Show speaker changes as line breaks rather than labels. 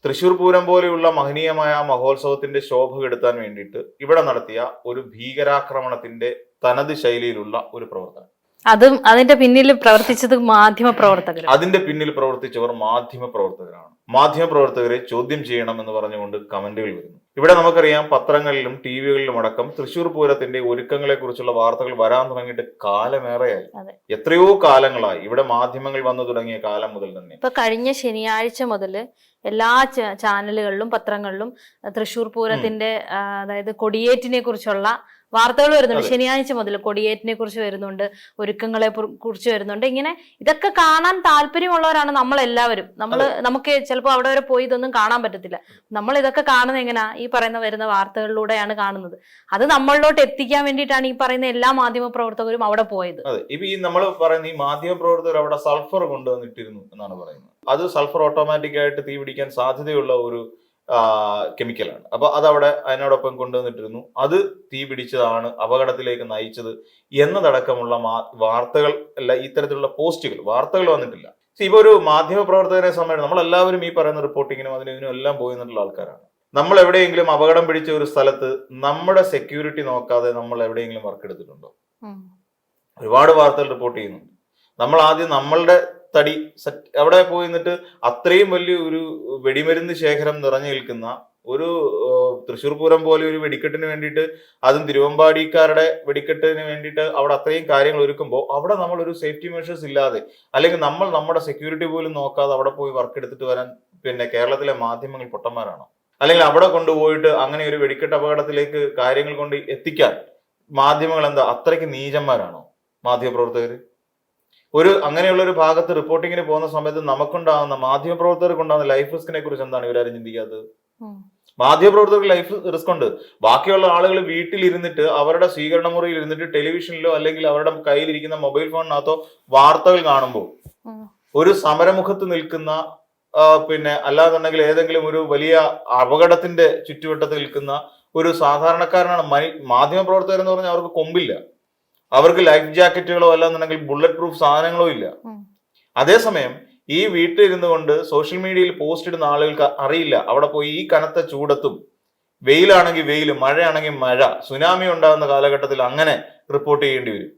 തൃശൂർ പൂരം പോലെയുള്ള മഹനീയമായ മഹോത്സവത്തിന്റെ ശോഭ കെടുത്താൻ വേണ്ടിയിട്ട് ഇവിടെ നടത്തിയ ഒരു ഭീകരാക്രമണത്തിന്റെ തനത് ശൈലിയിലുള്ള ഒരു പ്രവർത്തനം.
അതിന്റെ പിന്നിൽ പ്രവർത്തിച്ചത് മാധ്യമ പ്രവർത്തകർ.
അതിന്റെ പിന്നിൽ പ്രവർത്തിച്ചവർ മാധ്യമ പ്രവർത്തകരാണ്. മാധ്യമ പ്രവർത്തകരെ ചോദ്യം ചെയ്യണം എന്ന് പറഞ്ഞുകൊണ്ട് കമന്റുകൾ വരുന്നു. ഇവിടെ നമുക്കറിയാം, പത്രങ്ങളിലും ടി വികളിലും അടക്കം തൃശൂർ പൂരത്തിന്റെ ഒരുക്കങ്ങളെ കുറിച്ചുള്ള വാർത്തകൾ വരാൻ തുടങ്ങിയിട്ട് കാലമേറെയായി. എത്രയോ കാലങ്ങളായി. ഇവിടെ മാധ്യമങ്ങൾ വന്നു തുടങ്ങിയ കാലം മുതൽ തന്നെ
ഇപ്പൊ കഴിഞ്ഞ ശനിയാഴ്ച മുതൽ എല്ലാ ചാനലുകളിലും പത്രങ്ങളിലും തൃശൂർ പൂരത്തിന്റെ അതായത് കൊടിയേറ്റിനെ കുറിച്ചുള്ള വാർത്തകൾ വരുന്നുണ്ട്. ശനിയാഴ്ച മുതൽ കൊടിയേറ്റിനെ കുറിച്ച് വരുന്നുണ്ട്, ഒരുക്കങ്ങളെ കുറിച്ച് വരുന്നുണ്ട്. ഇങ്ങനെ ഇതൊക്കെ കാണാൻ താല്പര്യമുള്ളവരാണ് നമ്മളെല്ലാവരും. നമുക്ക് ചിലപ്പോൾ അവിടെ വരെ പോയി ഇതൊന്നും കാണാൻ പറ്റത്തില്ല. നമ്മൾ ഇതൊക്കെ കാണുന്നത് എങ്ങനെയാ? ഈ പറയുന്ന വരുന്ന വാർത്തകളിലൂടെയാണ് കാണുന്നത്. അത് നമ്മളിലോട്ട് എത്തിക്കാൻ വേണ്ടിയിട്ടാണ് ഈ പറയുന്ന എല്ലാ മാധ്യമ പ്രവർത്തകരും അവിടെ പോയത്.
അതെ, ഇപ്പൊ ഈ നമ്മൾ പറയുന്ന ഈ മാധ്യമ പ്രവർത്തകർ അവിടെ സൾഫർ കൊണ്ടുവന്നിട്ടിരുന്നു എന്നാണ് പറയുന്നത്. അത് സൾഫർ ഓട്ടോമാറ്റിക് ആയിട്ട് തീ പിടിക്കാൻ സാധ്യതയുള്ള ഒരു കെമിക്കലാണ്. അപ്പൊ അതവിടെ അതിനോടൊപ്പം കൊണ്ടുവന്നിട്ടിരുന്നു. അത് തീ പിടിച്ചതാണ് അപകടത്തിലേക്ക് നയിച്ചത് എന്നതടക്കമുള്ള വാർത്തകൾ അല്ല, ഇത്തരത്തിലുള്ള പോസ്റ്റുകൾ, വാർത്തകൾ വന്നിട്ടില്ല. ഇപ്പൊ ഒരു മാധ്യമ പ്രവർത്തകരെ സംബന്ധിച്ച് നമ്മളെല്ലാവരും ഈ പറയുന്ന റിപ്പോർട്ടിങ്ങിനും ഇതിനും എല്ലാം പോയി നിന്നുള്ള ആൾക്കാരാണ്. നമ്മൾ എവിടെയെങ്കിലും അപകടം പിടിച്ച ഒരു സ്ഥലത്ത് നമ്മുടെ സെക്യൂരിറ്റി നോക്കാതെ നമ്മൾ എവിടെയെങ്കിലും വർക്ക് എടുത്തിട്ടുണ്ടോ? ഒരുപാട് വാർത്തകൾ റിപ്പോർട്ട് ചെയ്യുന്നുണ്ട്. നമ്മൾ ആദ്യം നമ്മളുടെ തടി അവിടെ പോയി നിന്നിട്ട് അത്രയും വലിയ ഒരു വെടിമരുന്ന് ശേഖരം നിറഞ്ഞു നിൽക്കുന്ന ഒരു തൃശ്ശൂർ പൂരം പോലെ ഒരു വെടിക്കെട്ടിന് വേണ്ടിയിട്ട്, അതും തിരുവമ്പാടിക്കാരുടെ വെടിക്കെട്ടിന് വേണ്ടിയിട്ട് അവിടെ അത്രയും കാര്യങ്ങൾ ഒരുക്കുമ്പോൾ അവിടെ നമ്മൾ ഒരു സേഫ്റ്റി മെഷേഴ്സ് ഇല്ലാതെ, അല്ലെങ്കിൽ നമ്മൾ നമ്മുടെ സെക്യൂരിറ്റി പോലും നോക്കാതെ അവിടെ പോയി വർക്ക് എടുത്തിട്ട് വരാൻ കേരളത്തിലെ മാധ്യമങ്ങൾ പൊട്ടന്മാരാണോ? അല്ലെങ്കിൽ അവിടെ കൊണ്ടുപോയിട്ട് അങ്ങനെ ഒരു വെടിക്കെട്ട് അപകടത്തിലേക്ക് കാര്യങ്ങൾ കൊണ്ട് എത്തിക്കാൻ മാധ്യമങ്ങൾ എന്താ അത്രയ്ക്ക് നീചന്മാരാണോ മാധ്യമപ്രവർത്തകർ? അങ്ങനെയുള്ള ഒരു ഭാഗത്ത് റിപ്പോർട്ടിങ്ങിന് പോകുന്ന സമയത്ത് നമുക്കുണ്ടാകുന്ന മാധ്യമപ്രവർത്തകർക്ക് ഉണ്ടാകുന്ന ലൈഫ് റിസ്കിനെ കുറിച്ച് എന്താണ് ഇവരാരും ചിന്തിക്കാത്തത്? മാധ്യമപ്രവർത്തകർക്ക് ലൈഫ് റിസ്ക് ഉണ്ട്. ബാക്കിയുള്ള ആളുകൾ വീട്ടിലിരുന്നിട്ട് അവരുടെ സ്വീകരണ മുറിയിൽ ഇരുന്നിട്ട് ടെലിവിഷനിലോ അല്ലെങ്കിൽ അവരുടെ കയ്യിലിരിക്കുന്ന മൊബൈൽ ഫോണിനകത്തോ വാർത്തകൾ കാണുമ്പോൾ ഒരു സമരമുഖത്ത് നിൽക്കുന്ന അല്ലാന്നുണ്ടെങ്കിൽ ഏതെങ്കിലും ഒരു വലിയ അപകടത്തിന്റെ ചുറ്റുവട്ടത്തിൽ നിൽക്കുന്ന ഒരു സാധാരണക്കാരനാണ് മാധ്യമപ്രവർത്തകർ എന്ന് പറഞ്ഞാൽ. അവർക്ക് കൊമ്പില്ല, അവർക്ക് ലൈഫ് ജാക്കറ്റുകളോ അല്ലാന്നുണ്ടെങ്കിൽ ബുള്ളറ്റ് പ്രൂഫ് സാധനങ്ങളോ ഇല്ല. അതേസമയം ഈ വീട്ടിലിരുന്നു കൊണ്ട് സോഷ്യൽ മീഡിയയിൽ പോസ്റ്റ് ഇടുന്ന ആളുകൾക്ക് അറിയില്ല അവിടെ പോയി ഈ കനത്ത ചൂടത്തും, വെയിലാണെങ്കിൽ വെയിൽ, മഴയാണെങ്കിൽ മഴ, സുനാമി ഉണ്ടാകുന്ന കാലഘട്ടത്തിൽ അങ്ങനെ റിപ്പോർട്ട് ചെയ്യേണ്ടി വരും.